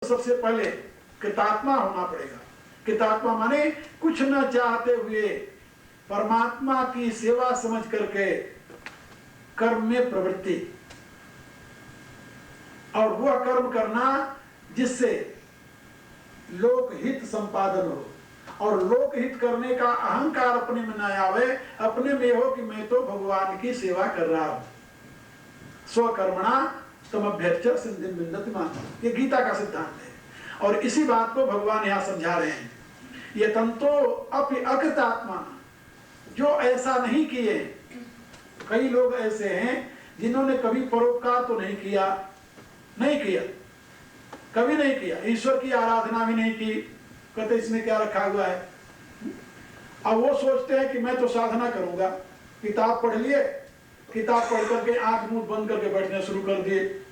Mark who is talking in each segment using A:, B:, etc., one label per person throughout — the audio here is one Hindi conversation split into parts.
A: सबसे पहले कृतात्मा होना पड़ेगा। कृतात्मा माने कुछ न चाहते हुए परमात्मा की सेवा समझ करके कर्म में प्रवृत्ति, और वह कर्म करना जिससे लोकहित संपादन हो, और लोकहित करने का अहंकार अपने में न आवे, अपने में हो कि मैं तो भगवान की सेवा कर रहा हूं। स्वकर्मणा तमभ्यर्च्य सिद्धिं विन्दति मानव, ये गीता का सिद्धांत है। और इसी बात को भगवान यहां समझा रहे हैं। ये तंतो अपि अकृतात्मा, जो ऐसा नहीं किए। कई लोग ऐसे हैं जिन्होंने कभी परोपकार तो नहीं किया, कभी नहीं किया, ईश्वर की आराधना भी नहीं की, कहते इसमें क्या रखा हुआ है। अब वो सोचते हैं कि मैं तो साधना करूंगा, किताब पढ़ लिए, किताब पढ़ करके आंख मुंह बंद करके बैठने शुरू कर दिए,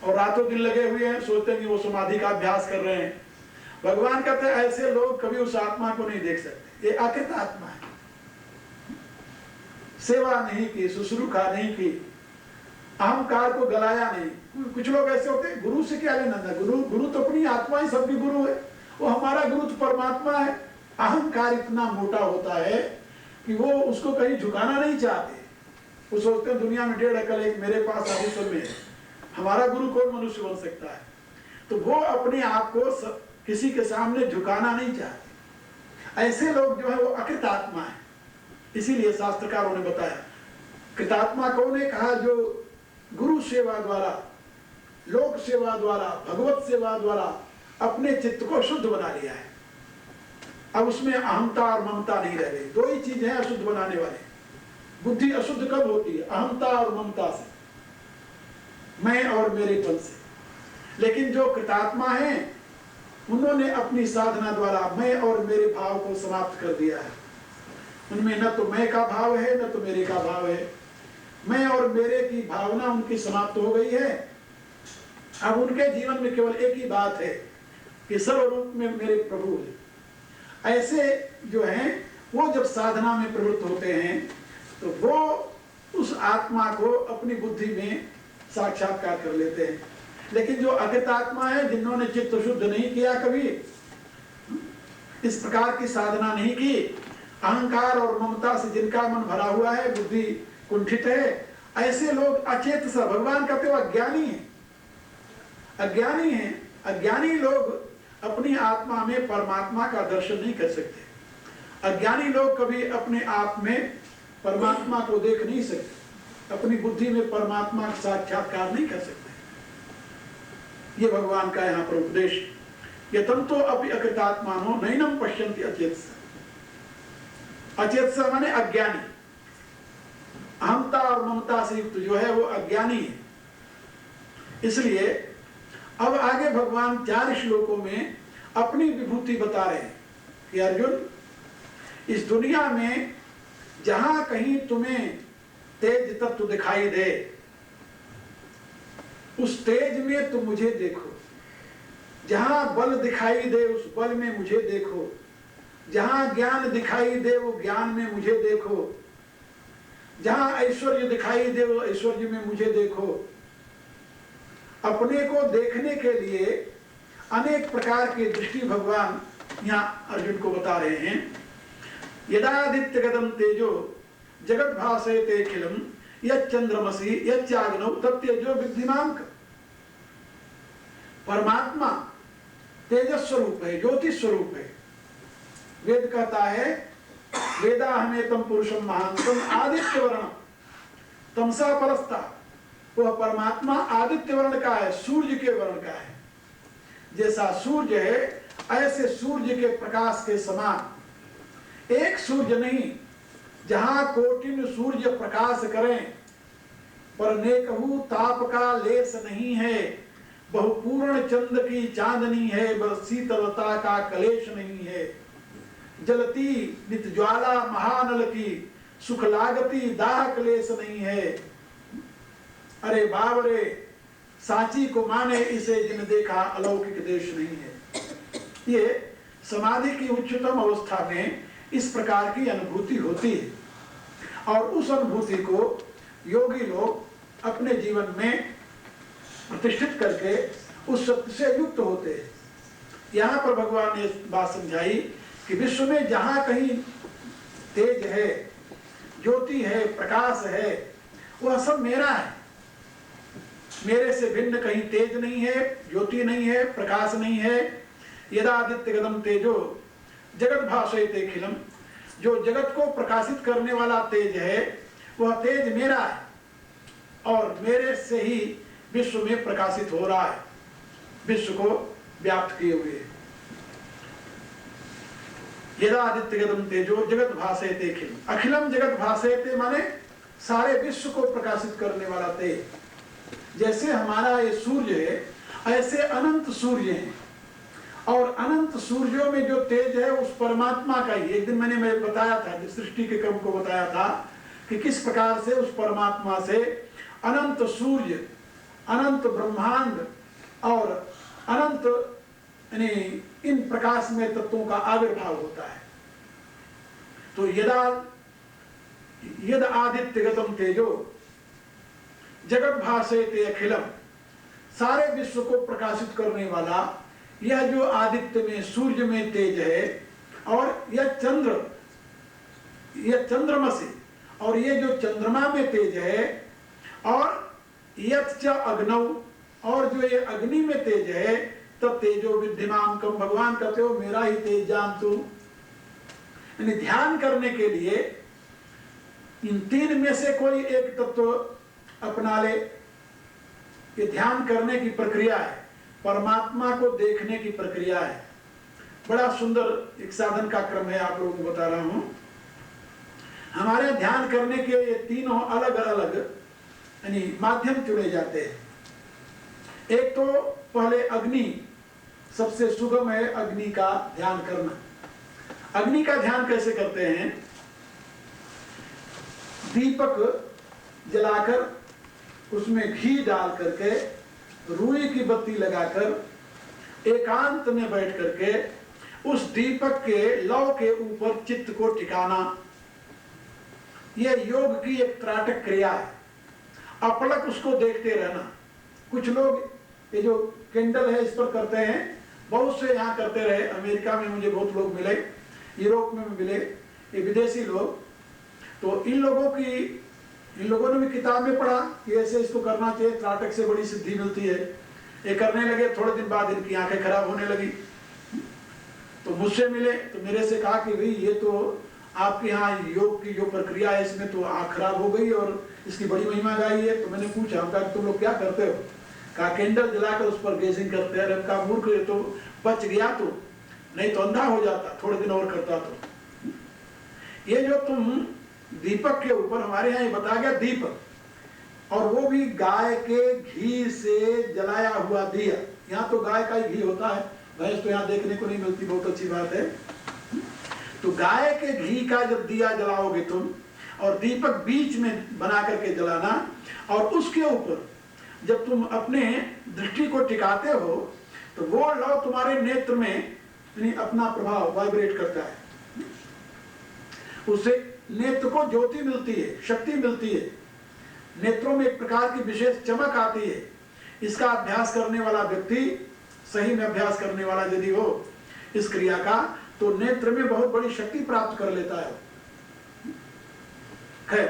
A: और रातों दिन लगे हुए हैं, सोचते हैं कि वो समाधि का अभ्यास कर रहे हैं। भगवान कहते हैं ऐसे लोग कभी उस आत्मा को नहीं देख सकते, ये अकृत आत्मा है। सेवा नहीं की, शुश्रूषा नहीं की, अहंकार को गलाया नहीं। कुछ लोग ऐसे होते हैं, गुरु से क्या लेना था, गुरु तो अपनी आत्मा ही सबकी गुरु है, वो हमारा गुरु तो परमात्मा है। अहंकार इतना मोटा होता है कि वो उसको कहीं झुकाना नहीं चाहते। वो सोचते हैं दुनिया में 1.5 अकल एक मेरे पास आदिश्वर में है, हमारा गुरु कौन मनुष्य बन सकता है। तो वो अपने आप को किसी के सामने झुकाना नहीं चाहते। ऐसे लोग जो है वो अकृत आत्मा है। इसीलिए शास्त्रकारों ने बताया, कृतात्मा कौन है, कहा जो गुरु सेवा द्वारा, लोक सेवा द्वारा, भगवत सेवा द्वारा अपने चित्त को शुद्ध बना लिया है। अब उसमें अहंता और ममता नहीं रह गई। 2 ही चीजें हैं अशुद्ध बनाने वाले। बुद्धि अशुद्ध कब होती है, अहंता और ममता से, मैं और मेरेपन से। लेकिन जो कृतात्मा है उन्होंने अपनी साधना द्वारा मैं और मेरे भाव को समाप्त कर दिया है। उनमें न तो मैं का भाव है, न तो मेरे का भाव है। मैं और मेरे की भावना उनकी समाप्त हो गई है। अब उनके जीवन में केवल एक ही बात है कि सर्वरूप में मेरे प्रभु है। ऐसे जो हैं वो जब साधना में प्रवृत्त होते हैं तो वो उस आत्मा को अपनी बुद्धि में साक्षात्कार कर लेते हैं। लेकिन जो अकृत आत्मा है, जिन्होंने चित्त शुद्ध नहीं किया, कभी इस प्रकार की साधना नहीं की, अहंकार और ममता से जिनका मन भरा हुआ है, बुद्धि कुंठित है, ऐसे लोग अचेत सा, भगवान कहते हो अज्ञानी है, अज्ञानी है। अज्ञानी लोग अपनी आत्मा में परमात्मा का दर्शन नहीं कर सकते। अज्ञानी लोग कभी अपने आप में परमात्मा को देख नहीं सकते, अपनी बुद्धि में परमात्मा का साक्षात्कार नहीं कर सकते। ये भगवान का यहाँ पर उपदेश। ये तंतो अपि अकृतात्मानो नैनम पश्यन्ति अचेतसा। अचेतसा माने अज्ञानी, अहंता और ममता से युक्त जो है वो अज्ञानी है। इसलिए अब आगे भगवान 4 श्लोकों में अपनी विभूति बता रहे हैं कि अर्जुन, इस दुनिया में जहां कहीं तुम्हें तेज तत्व दिखाई दे, उस तेज में तुम मुझे देखो। जहां बल दिखाई दे उस बल में मुझे देखो। जहां ज्ञान दिखाई दे वो ज्ञान में मुझे देखो। जहां ऐश्वर्य दिखाई दे वो ऐश्वर्य में मुझे देखो। अपने को देखने के लिए अनेक प्रकार की दृष्टि भगवान यहाँ अर्जुन को बता रहे हैं। यदादित्य गदम तेजो जगत भासयते अखिलम यच्चंद्रमसि यच्चाग्नौ तत्तेजो विद्धिमांक। परमात्मा तेजस स्वरूप है, ज्योति स्वरूप है। वेद कहता है, वेदाहमेतम पुरुषम महांतम आदित्य वर्ण तमसा परस्ता। वह परमात्मा आदित्य वर्ण का है, सूर्य के वर्ण का है। जैसा सूर्य है ऐसे सूर्य के प्रकाश के समान एक सूर्य नहीं, जहां कोटिन सूर्य प्रकाश करें पर नेकहु ताप का लेस नहीं है। बहुपूर्ण चंद्र की चांदनी है, बस शीतलता का कलेश नहीं है। जलती नित ज्वाला महानल की, सुख लागती दाह क्लेश नहीं है। अरे बाबरे, साची को माने इसे जिन देखा अलौकिक देश नहीं है। ये समाधि की उच्चतम अवस्था में इस प्रकार की अनुभूति होती है, और उस अनुभूति को योगी लोग अपने जीवन में प्रतिष्ठित करके उस सत्य से युक्त होते हैं। यहाँ पर भगवान ने बात समझाई कि विश्व में जहाँ कहीं तेज है, ज्योति है, प्रकाश है, वह सब मेरा है। मेरे से भिन्न कहीं तेज नहीं है, ज्योति नहीं है, प्रकाश नहीं है। यदादित्य गदम तेजो जगत भाषयते अखिलम, जो जगत को प्रकाशित करने वाला तेज है वह तेज मेरा है और मेरे से ही विश्व में प्रकाशित हो रहा है, विश्व को व्याप्त किए हुए। यदादित्य गदम तेजो जगत भाषयते अखिलम, अखिलम जगत भाषयते माने सारे विश्व को प्रकाशित करने वाला तेज। जैसे हमारा ये सूर्य है, ऐसे अनंत सूर्य हैं और अनंत सूर्यों में जो तेज है उस परमात्मा का ही। एक दिन मैं बताया था, सृष्टि के क्रम को बताया था कि किस प्रकार से उस परमात्मा से अनंत सूर्य, अनंत ब्रह्मांड और अनंत यानी इन प्रकाशमय तत्वों का आविर्भाव होता है। तो यद आदित्य गतम तेजो जगत भाषयते अखिलम, सारे विश्व को प्रकाशित करने वाला यह जो आदित्य में, सूर्य में तेज है और यह चंद्रमा से, और ये जो चंद्रमा में तेज है, और यत् च अग्नौ, और जो ये अग्नि में तेज है, तब तेजो विद्धिमाम कम, भगवान कहते हो मेरा ही तेज जान तू। यानी ध्यान करने के लिए इन तीन में से कोई एक तत्व अपना ले। ये ध्यान करने की प्रक्रिया है, परमात्मा को देखने की प्रक्रिया है। बड़ा सुंदर एक साधन का क्रम है, आप लोगों को बता रहा हूं। हमारे ध्यान करने के ये तीनों अलग अलग यानी माध्यम चुने जाते हैं। एक तो पहले अग्नि, सबसे सुगम है अग्नि का ध्यान करना। अग्नि का ध्यान कैसे करते हैं? दीपक जलाकर उसमें घी डाल करके, रुई की बत्ती लगाकर एकांत में बैठ करके उस दीपक के लौ के ऊपर चित्त को ठिकाना, यह योग की एक त्राटक क्रिया है। अपलक उसको देखते रहना। कुछ लोग ये जो कैंडल है इस पर करते हैं, बहुत से यहाँ करते रहे। अमेरिका में मुझे बहुत लोग मिले, यूरोप में मिले, ये विदेशी लोग। तो इन लोगों ने भी किताब में पढ़ा कि ऐसे इसको करना चाहिए, त्राटक से बड़ी सिद्धि मिलती है। ये करने लगे, थोड़े दिन बाद इनकी आंखें खराब होने लगी। तो मुझसे मिले तो मेरे से कहा कि भाई ये तो आपके यहाँ योग की जो प्रक्रिया है इसमें तो आंख खराब हो गई और इसकी बड़ी महिमा गाई है। तो मैंने पूछा, हम कहा तुम लोग क्या करते हो? कहा कैंडल जलाकर उस पर गेजिंग करते हैं। कहा मूर्ख, ये तो बच गया तो, नहीं तो अंधा हो जाता, थोड़े दिन और करता तो। ये जो तुम दीपक के ऊपर, हमारे यहाँ ये बताया गया दीपक, और वो भी गाय के घी से जलाया हुआ दिया। यहाँ तो गाय का ही घी होता है, भैंस तो यहाँ देखने को नहीं मिलती, बहुत अच्छी बात है। तो गाय के घी का जब दिया जलाओगे तुम, और दीपक बीच में बना करके जलाना, और उसके ऊपर जब तुम अपने दृष्टि को टिकाते हो तो वो लौ तुम्हारे नेत्र में अपना प्रभाव वाइब्रेट करता है। उससे नेत्र को ज्योति मिलती है, शक्ति मिलती है, नेत्रों में एक प्रकार की विशेष चमक आती है। इसका अभ्यास करने वाला व्यक्ति, सही में अभ्यास करने वाला यदि हो इस क्रिया का, तो नेत्र में बहुत बड़ी शक्ति प्राप्त कर लेता है। खैर,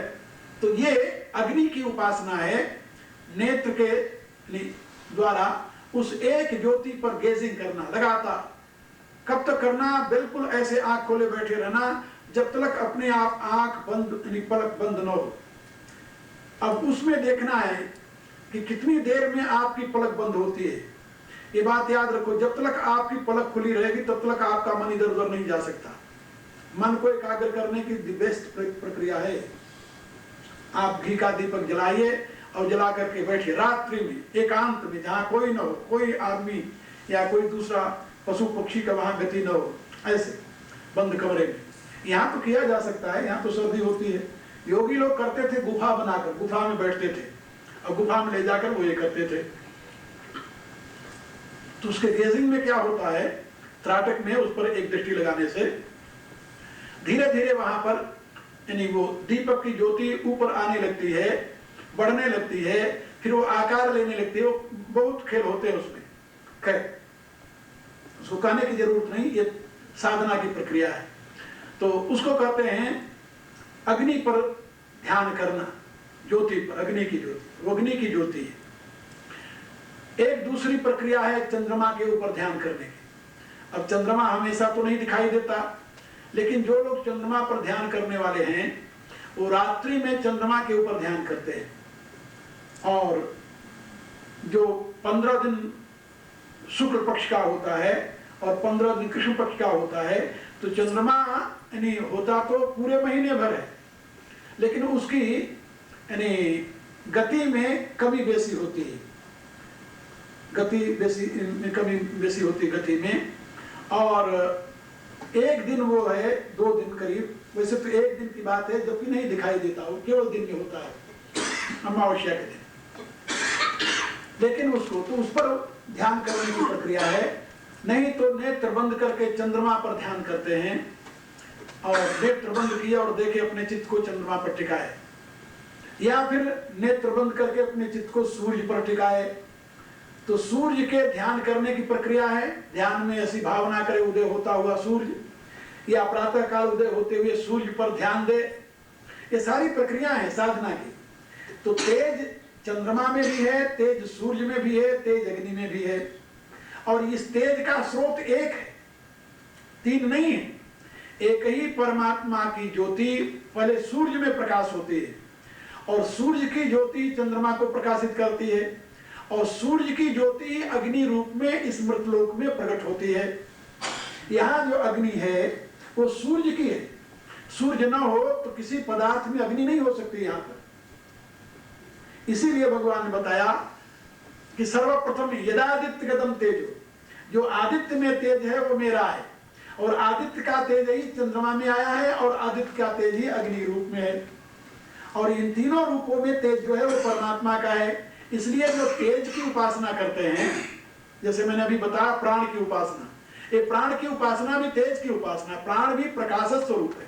A: तो ये अग्नि की उपासना है, नेत्र के द्वारा उस एक ज्योति पर गेजिंग करना लगातार। कब तक करना? बिल्कुल ऐसे आंख खोले बैठे रहना जब तक अपने आप आंख बंद, पलक बंद न हो। अब उसमें देखना है कि कितनी देर में आपकी पलक बंद होती है। ये बात याद रखो, जब तक आपकी पलक खुली रहेगी तब तक आपका मन इधर उधर नहीं जा सकता। मन को एकाग्र करने की बेस्ट प्रक्रिया है, आप घी का दीपक जलाइए और जला करके बैठिए रात्रि में एकांत में, जहाँ कोई न हो, कोई आदमी या कोई दूसरा पशु पक्षी का वहां गति न हो, ऐसे बंद कमरे में। यहाँ तो किया जा सकता है, यहाँ तो सर्दी होती है। योगी लोग करते थे गुफा बनाकर, गुफा में बैठते थे और गुफा में ले जाकर वो ये करते थे। तो उसके गेजिंग में क्या होता है, त्राटक में उस पर एक दृष्टि लगाने से धीरे धीरे वहां पर यानी वो दीपक की ज्योति ऊपर आने लगती है, बढ़ने लगती है, फिर वो आकार लेने लगती है। वो बहुत खेल होते हैं उसमें, खैर उसको कहने की जरूरत नहीं, ये साधना की प्रक्रिया है। तो उसको कहते हैं अग्नि पर ध्यान करना, ज्योति पर, अग्नि की ज्योति, वो अग्नि की ज्योति है। एक दूसरी प्रक्रिया है चंद्रमा के ऊपर ध्यान करने की। अब चंद्रमा हमेशा तो नहीं दिखाई देता, लेकिन जो लोग चंद्रमा पर ध्यान करने वाले हैं वो रात्रि में चंद्रमा के ऊपर ध्यान करते हैं। और जो 15 दिन शुक्ल पक्ष का होता है और 15 दिन कृष्ण पक्ष का होता है, तो चंद्रमा यानी होता तो पूरे महीने भर है, लेकिन उसकी यानी गति में कमी बेसी होती है, गति बेसी में कमी बेसी होती है गति में। और एक दिन वो है 2 दिन करीब, वैसे तो एक दिन की बात है जबकि नहीं दिखाई देता, वो केवल दिन में होता है, अमावस्या के दिन। लेकिन उसको तो उस पर ध्यान करने की प्रक्रिया है। नहीं तो नेत्र बंद करके चंद्रमा पर ध्यान करते हैं, और नेत्र बंद किया और देखे अपने चित्त को चंद्रमा पर टिकाए, या फिर नेत्र बंद करके अपने चित्त को सूर्य पर टिकाए। तो सूर्य के ध्यान करने की प्रक्रिया है। ध्यान में ऐसी भावना करे उदय होता हुआ सूर्य, या प्रातः काल उदय होते हुए सूर्य पर ध्यान दे। ये सारी प्रक्रिया है साधना की। तो तेज चंद्रमा में भी है, तेज सूर्य में भी है, तेज अग्नि में भी है। और इस तेज का स्रोत एक है, 3 नहीं है। एक ही परमात्मा की ज्योति पहले सूर्य में प्रकाश होती है, और सूर्य की ज्योति चंद्रमा को प्रकाशित करती है, और सूर्य की ज्योति अग्नि रूप में इस मृतलोक में प्रकट होती है। यहाँ जो अग्नि है वो सूर्य की है। सूर्य न हो तो किसी पदार्थ में अग्नि नहीं हो सकती यहाँ पर। इसीलिए भगवान ने बताया कि सर्वप्रथम यदादित्य गतम तेजो, जो आदित्य में तेज है वो मेरा है, और आदित्य का तेज ही चंद्रमा में आया है, और आदित्य का तेज ही अग्नि रूप में है। और इन तीनों रूपों में तेज जो है वो परमात्मा का है। इसलिए जो तेज की उपासना करते हैं, जैसे मैंने अभी बताया प्राण की उपासना, ये प्राण की उपासना भी तेज की उपासना। प्राण भी प्रकाश स्वरूप है,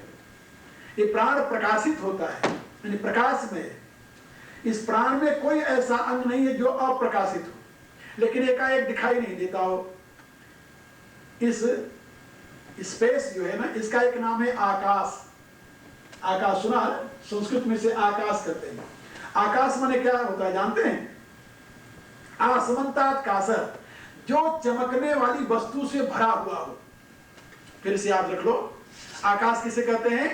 A: ये प्राण प्रकाशित होता है, यानी प्रकाश में है। इस प्राण में कोई ऐसा अंग नहीं है जो अप्रकाशित हो, लेकिन एकाएक दिखाई नहीं देता हो। इस स्पेस जो है ना, इसका एक नाम है आकाश। आकाश सुना है, संस्कृत में से आकाश कहते हैं। आकाश माने क्या होता है जानते हैं? आसमंतात कासर, जो चमकने वाली वस्तु से भरा हुआ हो। फिर से याद रख लो, आकाश किसे कहते हैं?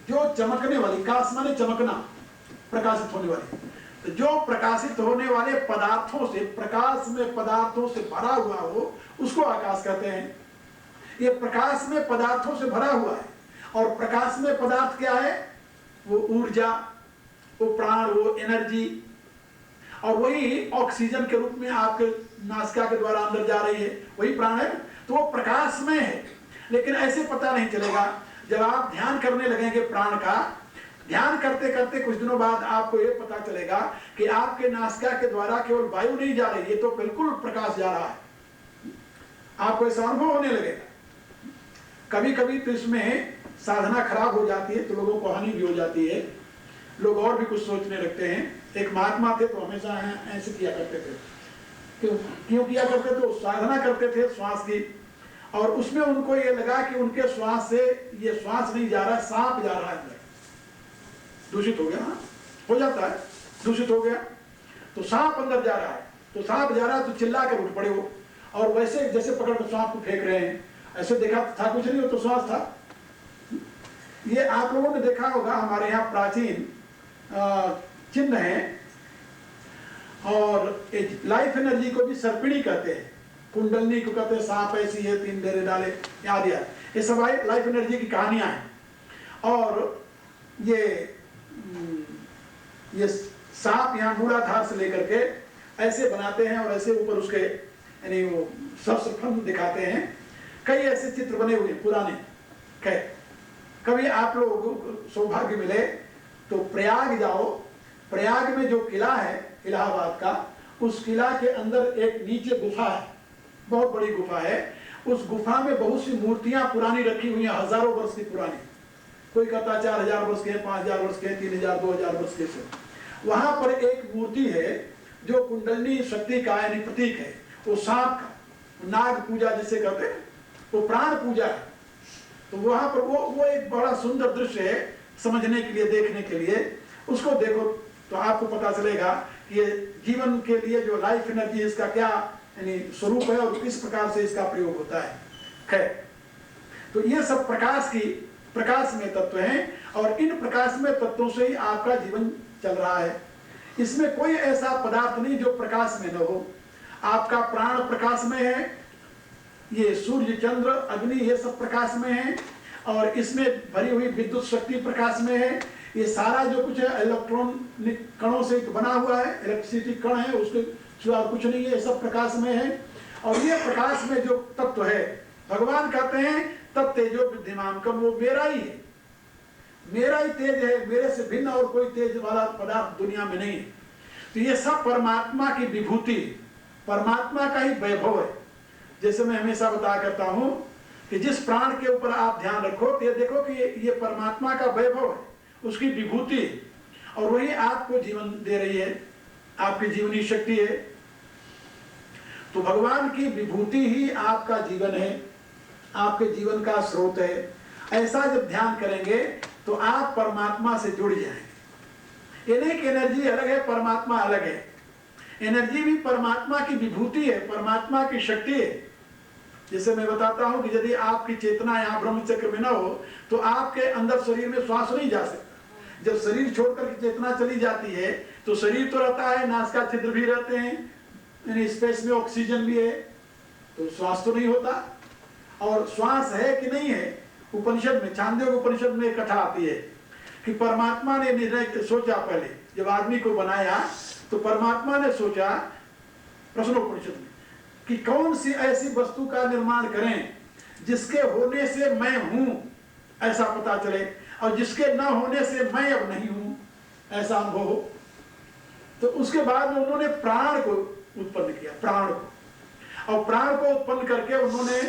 A: जो चमकने वाली, काश माने चमकना, प्रकाशित होने वाली। तो जो प्रकाशित होने वाले पदार्थों से, प्रकाश में पदार्थों से भरा हुआ हो, उसको आकाश कहते हैं। ये प्रकाश में पदार्थों से भरा हुआ है, और प्रकाश में पदार्थ क्या है? वो ऊर्जा, वो प्राण, वो एनर्जी, और वही ऑक्सीजन के रूप में आपके नासिका के द्वारा अंदर जा रही है, वही प्राण है। तो वो प्रकाश में है, लेकिन ऐसे पता नहीं चलेगा। जब आप ध्यान करने लगेंगे प्राण का, ध्यान करते करते कुछ दिनों बाद आपको ये पता चलेगा कि आपके नासिका के द्वारा केवल वायु नहीं जा रही, ये तो बिल्कुल प्रकाश जा रहा है। आपको ऐसा अनुभव होने लगेगा। कभी कभी तो इसमें साधना खराब हो जाती है तो लोगों को हानि भी हो जाती है, लोग और भी कुछ सोचने लगते हैं। एक महात्मा थे तो हमेशा ऐसे किया करते थे। क्यों किया करते थे? साधना करते थे श्वास की, और उसमें उनको ये लगा कि उनके श्वास से ये श्वास नहीं जा रहा, सांप जा रहा है अंदर। दूषित हो गया, हो जाता है, दूषित हो गया तो सांप अंदर जा रहा है। तो सांप जा रहा है तो चिल्ला कर उठ पड़े वो, और वैसे जैसे पकड़ कर सांप को फेंक रहे हैं। ऐसे देखा था कुछ नहीं, वो तो श्वास था। ये आप लोगों ने देखा होगा, हमारे यहाँ प्राचीन चिन्ह है, और लाइफ एनर्जी को भी सर्पिणी कहते हैं, कुंडलनी को कहते हैं सांप ऐसी है, 3 डेरे डाले, याद याद। ये सब लाइफ एनर्जी की कहानियां हैं। और ये सांप यहाँ मूलाधार से लेकर के ऐसे बनाते हैं, और ऐसे ऊपर उसके यानी वो सहस्त्रफंद दिखाते हैं। कई ऐसे चित्र बने हुए पुराने। कभी आप लोगों को सौभाग्य मिले तो प्रयाग जाओ। प्रयाग में जो किला है इलाहाबाद का, उस किला के अंदर एक नीचे गुफा है, बहुत बड़ी गुफा है। उस गुफा में बहुत सी मूर्तियां पुरानी रखी हुई हैं, हजारों वर्ष की पुरानी। कोई कहता 4000 वर्ष के, 5000 वर्ष के, 3000, 2000 वर्ष के से। वहां पर एक मूर्ति है जो कुंडलनी शक्ति का यानी प्रतीक है, वो सांप का। नाग पूजा जिसे कहते हैं, वो प्राण पूजा है। तो वहां पर वो एक बड़ा सुंदर दृश्य है समझने के लिए, देखने के लिए। उसको देखो तो आपको पता चलेगा कि ये जीवन के लिए जो लाइफ एनर्जी, इसका क्या यानी स्वरूप है और किस प्रकार से इसका प्रयोग होता है। खैर, तो ये सब प्रकाश में तत्व हैं, और इन प्रकाश में तत्वों से ही आपका जीवन चल रहा है। इसमें कोई ऐसा पदार्थ नहीं जो प्रकाश में न हो। आपका प्राण प्रकाश में है, ये सूर्य चंद्र अग्नि ये सब प्रकाश में है, और इसमें भरी हुई विद्युत शक्ति प्रकाश में है। ये सारा जो कुछ है इलेक्ट्रॉनिक कणों से बना हुआ है, इलेक्ट्रिसिटी कण है, उसके सिवा कुछ नहीं है, सब प्रकाश में है। और ये प्रकाश में जो तत्व है, भगवान कहते हैं तत्तेजो विद्यमान कम, वो मेरा ही है, मेरा ही तेज है, मेरे से भिन्न और कोई तेज वाला पदार्थ दुनिया में नहीं है। तो ये सब परमात्मा की विभूति, परमात्मा का ही वैभव है। जैसे मैं हमेशा बताया करता हूं कि जिस प्राण के ऊपर आप ध्यान रखो तो ये देखो कि ये परमात्मा का वैभव है, उसकी विभूति, और वही आपको जीवन दे रही है, आपकी जीवनी शक्ति है। तो भगवान की विभूति ही आपका जीवन है, आपके जीवन का स्रोत है। ऐसा जब ध्यान करेंगे तो आप परमात्मा से जुड़ जाएंगे। एक एनर्जी अलग है, परमात्मा अलग है। एनर्जी भी परमात्मा की विभूति है, परमात्मा की शक्ति है। जैसे मैं बताता हूं कि यदि आपकी चेतना यहाँ ब्रह्मचक्र में ना हो तो आपके अंदर शरीर में श्वास नहीं जा सकता। जब शरीर छोड़कर के चेतना चली जाती है तो शरीर तो रहता है, नासिका छिद्र भी रहते हैं, यानी स्पेस में ऑक्सीजन भी है, तो श्वास तो नहीं होता। और श्वास है कि नहीं है, उपनिषद में, छांदोग्य उपनिषद में कथा आती है कि परमात्मा ने निर्णय सोचा, पहले जब आदमी को बनाया तो परमात्मा ने सोचा प्रश्नोपनिषद में कि कौन सी ऐसी वस्तु का निर्माण करें जिसके होने से मैं हूं ऐसा पता चले, और जिसके न होने से मैं अब नहीं हूं ऐसा अनुभव हो। तो उसके बाद में उन्होंने प्राण को उत्पन्न किया, प्राण को, और प्राण को उत्पन्न करके उन्होंने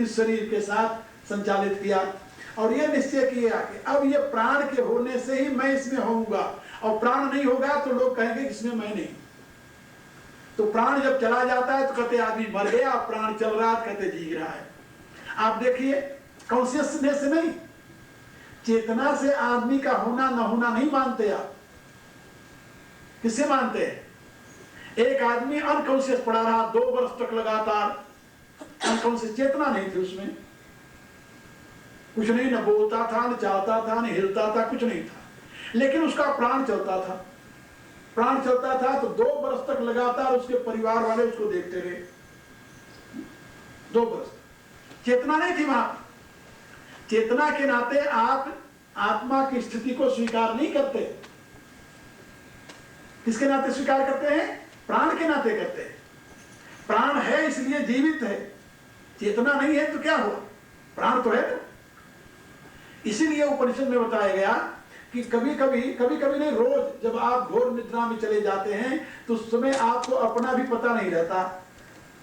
A: इस शरीर के साथ संचालित किया, और यह निश्चय किया कि अब ये प्राण के होने से ही मैं इसमें होऊंगा, और प्राण नहीं होगा तो लोग कहेंगे इसमें मैं नहीं। तो प्राण जब चला जाता है तो कहते आदमी मर गया, प्राण चल रहा है कहते जी रहा है। आप देखिए, कॉन्शियसनेस से नहीं, चेतना से आदमी का होना न होना नहीं मानते आप। किससे मानते हैं? एक आदमी अनकॉन्शियस पड़ा रहा 2 वर्ष तक लगातार, अनकॉन्शियस, चेतना नहीं थी उसमें, कुछ नहीं, न बोलता था, न चाहता था, न हिलता था, कुछ नहीं था, लेकिन उसका प्राण चलता था। प्राण चलता था तो 2 वर्ष तक लगातार उसके परिवार वाले उसको देखते रहे। 2 वर्ष चेतना नहीं थी वहां। चेतना के नाते आप आत्मा की स्थिति को स्वीकार नहीं करते। किसके नाते स्वीकार करते हैं? प्राण के नाते करते हैं। प्राण है इसलिए जीवित है, चेतना नहीं है तो क्या हुआ? प्राण तो है। तो इसीलिए उपनिषद में बताया गया कि कभी कभी नहीं, रोज जब आप घोर निद्रा में चले जाते हैं तो उस समय आपको अपना भी पता नहीं रहता,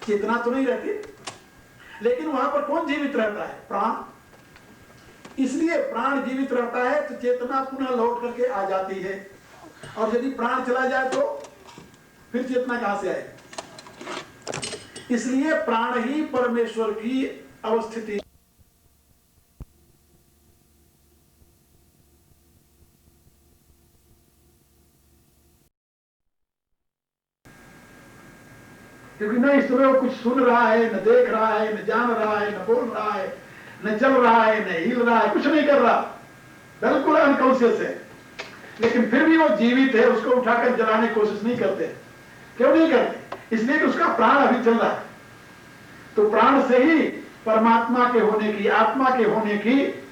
A: चेतना तो नहीं रहती, लेकिन वहां पर कौन जीवित रहता है? प्राण। इसलिए प्राण जीवित रहता है तो चेतना पुनः लौट करके आ जाती है, और यदि प्राण चला जाए तो फिर चेतना कहां से आएगी? इसलिए प्राण ही परमेश्वर की अवस्थिति। क्योंकि न इस समय वो कुछ सुन रहा है, न देख रहा है, न जान रहा है, न बोल रहा है, न चल रहा है, न हिल रहा है, कुछ नहीं कर रहा, बिल्कुल अनकॉन्शियस है। लेकिन फिर भी वो जीवित है, उसको उठाकर जलाने की कोशिश नहीं करते। क्यों नहीं करते? इसलिए कि उसका प्राण अभी चल रहा है। तो प्राण से ही परमात्मा के होने की, आत्मा के होने की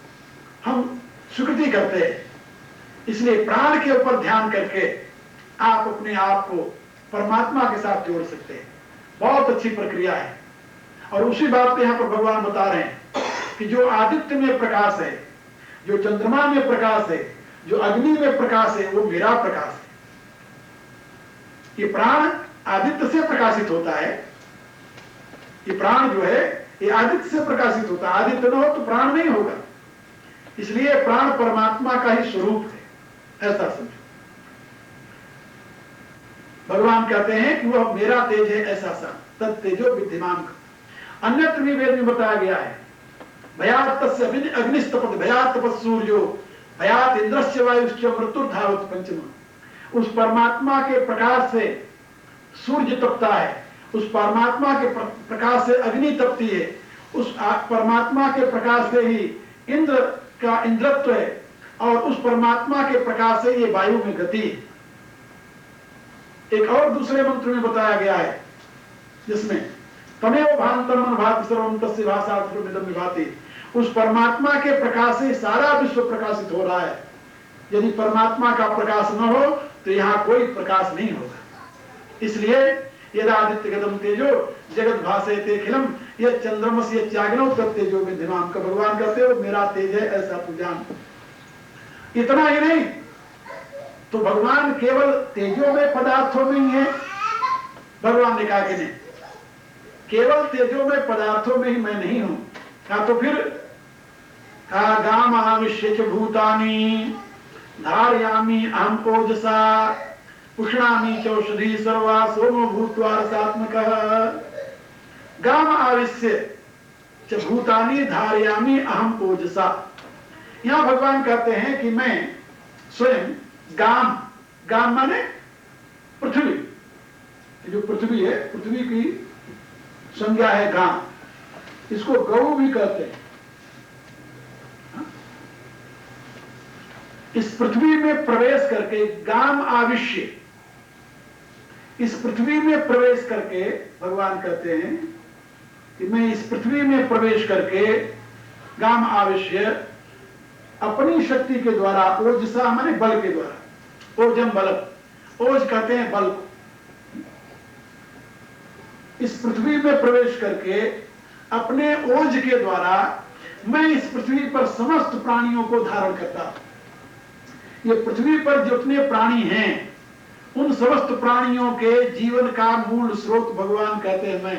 A: हम स्वीकृति करते हैं। इसलिए प्राण के ऊपर ध्यान करके आप अपने आप को परमात्मा के साथ जोड़ सकते हैं। बहुत अच्छी प्रक्रिया है। और उसी बात को यहां पर भगवान बता रहे हैं कि जो आदित्य में प्रकाश है, जो चंद्रमा में प्रकाश है, जो अग्नि में प्रकाश है, वो मेरा प्रकाश है। ये प्राण आदित्य से प्रकाशित होता है। ये प्राण जो है ये आदित्य से प्रकाशित होता है। आदित्य न हो तो प्राण नहीं होगा। इसलिए प्राण परमात्मा का ही स्वरूप है, ऐसा समझो। भगवान कहते हैं कि वह मेरा तेज है, ऐसा सा तत्तेजो विद्यमान। अन्यत्र भी वेद में बताया गया है, भयात तस्य अग्निस्तपत भयात तपस सूर्यो भयात इंद्रस्य वायुश्च मृत्युर्धावत पंचम। उस परमात्मा के प्रकाश से सूर्य तपता है, उस परमात्मा के प्रकाश से अग्नि तपती है, उस परमात्मा के प्रकाश से ही इंद्र का इंद्रत्व है, और उस परमात्मा के प्रकाश से ये वायु में गति है। एक और दूसरे मंत्र में बताया गया है जिसमें तमेव भान्तम भाति सर्वम तस्य भासार्थमिदं विभाति, उस परमात्मा के प्रकाश से सारा विश्व प्रकाशित हो रहा है। यदि परमात्मा का प्रकाश न हो तो यहाँ कोई प्रकाश नहीं होगा। इसलिए यदादित्य गदम तेजो जगत भासयते खिलम, यह चंद्रमस ये त्याग्नो तब तेजो विद्यमान का भगवान कहते हो मेरा तेज है ऐसा तू जान। इतना ही नहीं तो भगवान केवल तेजो में पदार्थों में ही है, भगवान ने कहा कि नहीं केवल तेजो में पदार्थों में ही मैं नहीं हूं। कहा तो फिर कहा गाम आविश्य च भूतानि धारयामि अहम ओजसा उष्णामि चौषधि सर्वा सोमो भूत्वा रसात्मकः। गाम आविश्य च भूतानि धारयामि अहम ओजसा। यहां भगवान कहते हैं कि मैं स्वयं गाम, गाम माने पृथ्वी, जो पृथ्वी है पृथ्वी की संज्ञा है गाम, इसको गौ भी कहते हैं। इस पृथ्वी में प्रवेश करके गाम आविश्य, इस पृथ्वी में प्रवेश करके भगवान कहते हैं कि मैं इस पृथ्वी में प्रवेश करके गाम आविश्य अपनी शक्ति के द्वारा, ओजसा माने बल के द्वारा, ओजम बल, ओज कहते हैं बल को, इस पृथ्वी में प्रवेश करके अपने ओज के द्वारा मैं इस पृथ्वी पर समस्त प्राणियों को धारण करता हूं। ये पृथ्वी पर जितने प्राणी हैं उन समस्त प्राणियों के जीवन का मूल स्रोत भगवान कहते हैं मैं।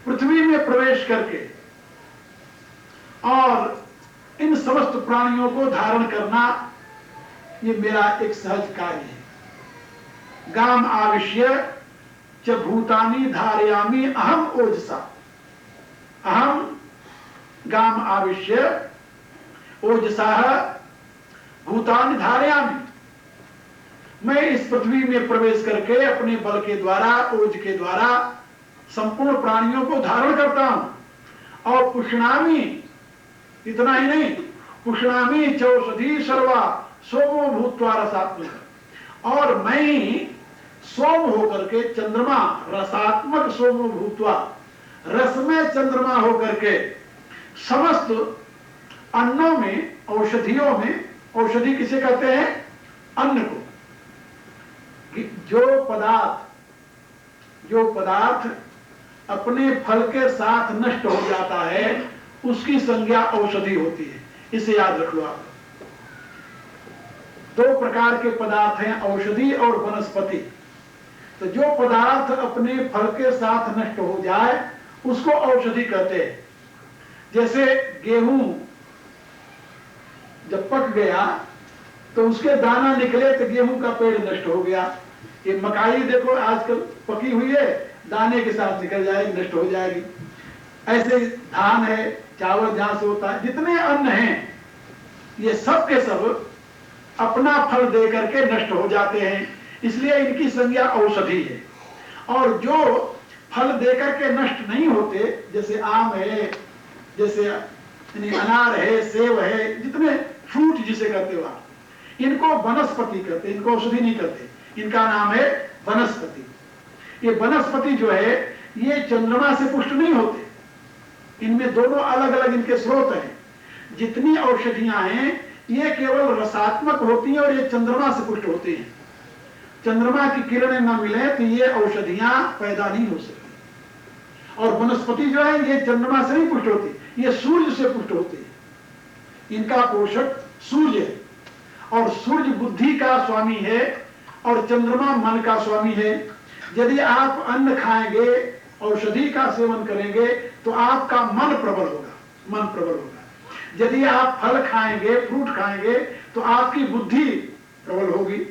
A: पृथ्वी में प्रवेश करके और इन समस्त प्राणियों को धारण करना ये मेरा एक सहज कार्य है। गाम आविश्य च भूतानि धारयामि अहम ओजसा। अहम गाम आविश्य ओजसा भूतानि धारयामि। मैं इस पृथ्वी में प्रवेश करके अपने बल के द्वारा, ओज के द्वारा संपूर्ण प्राणियों को धारण करता हूं। और पुष्णामि, इतना ही नहीं, पुष्णामि चौषधि सर्वा सोमो भूत्वा रसात्मक। और मैं ही सोम होकर के, चंद्रमा रसात्मक सोमो भूत्वा, रस में चंद्रमा होकर के समस्त अन्नों में, औषधियों में, औषधि किसे कहते हैं? अन्न को। जो पदार्थ अपने फल के साथ नष्ट हो जाता है उसकी संज्ञा औषधि होती है। इसे याद रख लो आप। दो प्रकार के पदार्थ हैं, औषधि और वनस्पति। तो जो पदार्थ अपने फल के साथ नष्ट हो जाए उसको औषधि कहते हैं। जैसे गेहूं जब पक गया तो उसके दाना निकले तो गेहूं का पेड़ नष्ट हो गया। ये मकाई देखो आजकल पकी हुई है, दाने के साथ निकल जाएगी, नष्ट हो जाएगी। ऐसे धान है, चावल जहां से होता है, जितने अन्न हैं ये सब के सब अपना फल दे करके नष्ट हो जाते हैं, इसलिए इनकी संज्ञा औषधि है। और जो फल दे करके नष्ट नहीं होते, जैसे आम है, जैसे अनार है, सेब है, जितने फ्रूट जिसे कहते हो आप, इनको वनस्पति कहते हैं, इनको औषधि नहीं कहते। इनका नाम है वनस्पति। ये वनस्पति जो है ये चंद्रमा से पुष्ट नहीं होते, इनमें दोनों अलग अलग इनके स्रोत हैं। जितनी औषधियां हैं ये केवल रसात्मक होती हैं और ये चंद्रमा से पुष्ट होती हैं। चंद्रमा की किरणें न मिले तो ये औषधियां पैदा नहीं हो सकती। और वनस्पति जो है ये चंद्रमा से नहीं पुष्ट होती, ये सूर्य से पुष्ट होती है। इनका पोषक सूर्य है और सूर्य बुद्धि का स्वामी है और चंद्रमा मन का स्वामी है। यदि आप अन्न खाएंगे, औषधि का सेवन करेंगे तो आपका मन प्रबल होगा, मन प्रबल होगा। यदि आप फल खाएंगे, फ्रूट खाएंगे तो आपकी बुद्धि प्रबल होगी।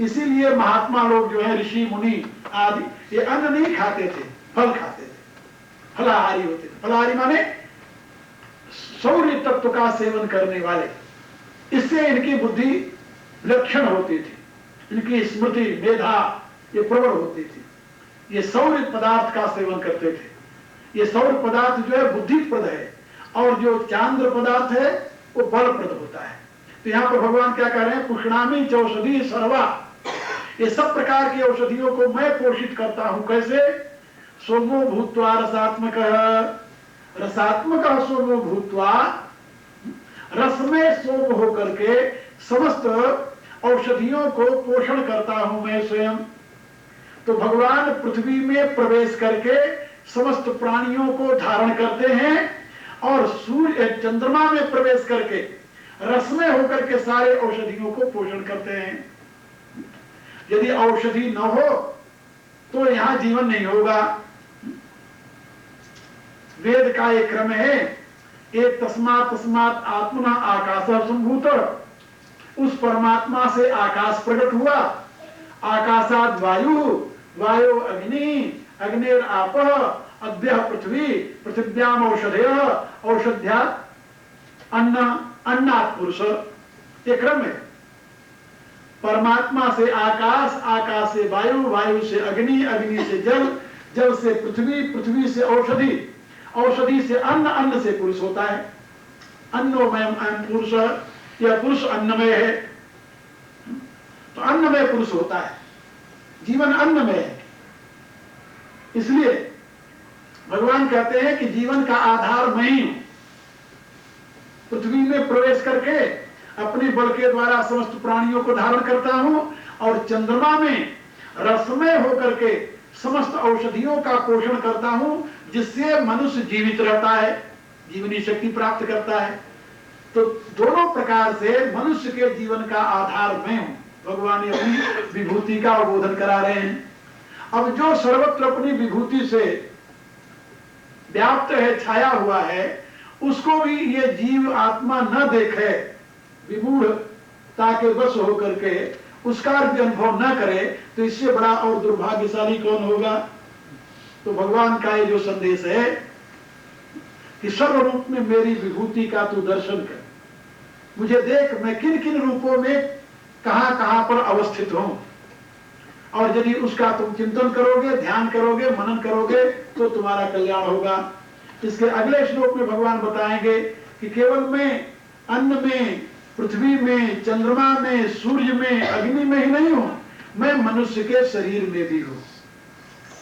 A: इसीलिए महात्मा लोग जो है, ऋषि मुनि आदि, ये अन्न नहीं खाते थे, फल खाते थे। फलाहारी होते थे। फलाहारी माने शौर्य तत्व का सेवन करने वाले। इससे इनकी बुद्धि विलक्षण होती थी, इनकी स्मृति मेधा ये प्रबल होती थी। ये सौर्य पदार्थ का सेवन करते थे। ये सौर्य पदार्थ जो है बुद्धिप्रद है, और जो चांद्र पदार्थ है वो बलप्रद होता है। तो यहाँ पर भगवान क्या कह रहे हैं, पुष्णामी चौषधि सर्वा, ये सब प्रकार की औषधियों को मैं पोषित करता हूं। कैसे? सोमो भूत्वा रसात्मक, रसात्मक सोमो भूत्वा, रस में सोम होकर के समस्त औषधियों को पोषण करता हूं मैं स्वयं। तो भगवान पृथ्वी में प्रवेश करके समस्त प्राणियों को धारण करते हैं, और सूर्य चंद्रमा में प्रवेश करके रस में होकर के सारे औषधियों को पोषण करते हैं। यदि औषधि न हो तो यहां जीवन नहीं होगा। वेद का एक क्रम है, एक तस्मात् तस्मात् आत्मना आकाशः संभूत, उस परमात्मा से आकाश प्रकट हुआ, आकाशाद वायु, वायु अग्नि, अग्निर आपः, अद्य पृथ्वी, पृथिव्याम औषधयः, औषध्या अन्न, अन्नात् पुरुष। ये क्रम है। परमात्मा से आकाश, आकाश से वायु, वायु से अग्नि, अग्नि से जल, जल से पृथ्वी, पृथ्वी से औषधि, औषधि से अन्न, अन्न से पुरुष होता है। अन्नोमयम अयम पुरुष, यह पुरुष अन्नमय है। तो अन्नमय पुरुष होता है, जीवन अन्नमय है। इसलिए भगवान कहते हैं कि जीवन का आधार मैं ही हूं। पृथ्वी में प्रवेश करके अपने बल के द्वारा समस्त प्राणियों को धारण करता हूं, और चंद्रमा में रसमय होकर के समस्त औषधियों का पोषण करता हूं, जिससे मनुष्य जीवित रहता है, जीवनी शक्ति प्राप्त करता है। तो दोनों प्रकार से मनुष्य के जीवन का आधार मैं हूं। भगवान ने अपनी विभूति का उद्बोधन करा रहे हैं। अब जो सर्वत्र अपनी विभूति से व्याप्त है, छाया हुआ है, उसको भी ये जीव आत्मा न देखे, विमूढ़ता के वश होकर के उसका भी अनुभव न करे, तो इससे बड़ा और दुर्भाग्यशाली कौन होगा। तो भगवान का ये जो संदेश है कि सर्वरूप में मेरी विभूति का तू दर्शन कर, मुझे देख मैं किन किन रूपों में कहां कहां पर अवस्थित हूं, और यदि उसका तुम चिंतन करोगे, ध्यान करोगे, मनन करोगे, तो तुम्हारा कल्याण होगा। इसके अगले श्लोक में भगवान बताएंगे कि केवल मैं अन्न में, पृथ्वी में, चंद्रमा में, सूर्य में, अग्नि में ही नहीं हूं, मैं मनुष्य के शरीर में भी हूं।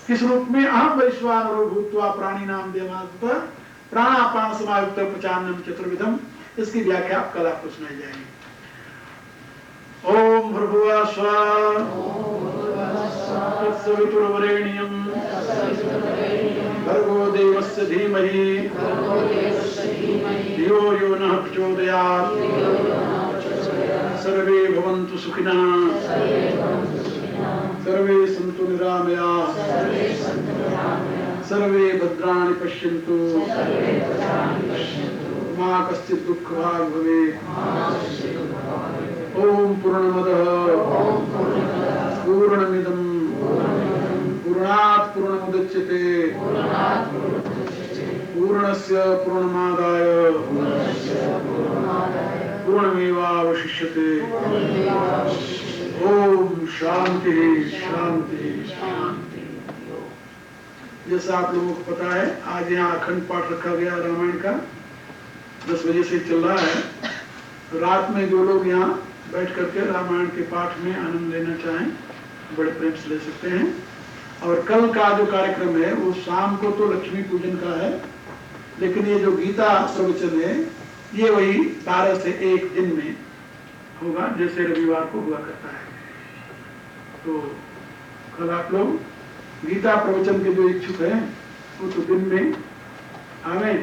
A: किस रूप में? अहम वैश्वानरो भूत्वा प्राणिनाम देवासुतः प्राणापान समायुक्त प्रचान्नम चतुर्विधम। इसकी व्याख्या कल आपको सुनाई जाएगी। ओम भर्गुवः स्वः तत्सवितुर्वरेण्यं भर्गो देवस्य धीमहि धियो यो नः प्रचोदयात्। सर्वे भवन्तु सुखिनः, सर्वे सन्तु निरामयाः, सर्वे भद्राणि पश्यन्तु, मा कश्चित् दुःखभाग् भवेत्। ओम पूर्णमदः पूर्णमिदं पूर्णात् पूर्णमुदच्यते पूर्णस्य पूर्णमादाय पूर्णमेवावशिष्यते। ओम शांति शांति शांति। जैसा आप लोगों को पता है, आज यहाँ अखंड पाठ रखा गया रामायण का, 10 बजे से चल रहा है। तो रात में जो लोग यहाँ बैठ करके रामायण के पाठ में आनंद लेना चाहें, बड़े प्रेम से ले सकते हैं। और कल का जो कार्यक्रम है वो शाम को तो लक्ष्मी पूजन का है, लेकिन ये जो गीता प्रवचन है ये वही 12 से 1 दिन में होगा, जैसे रविवार को हुआ करता है। तो कल आप लोग गीता प्रवचन के जो इच्छुक हैं वो तो दिन में आवे।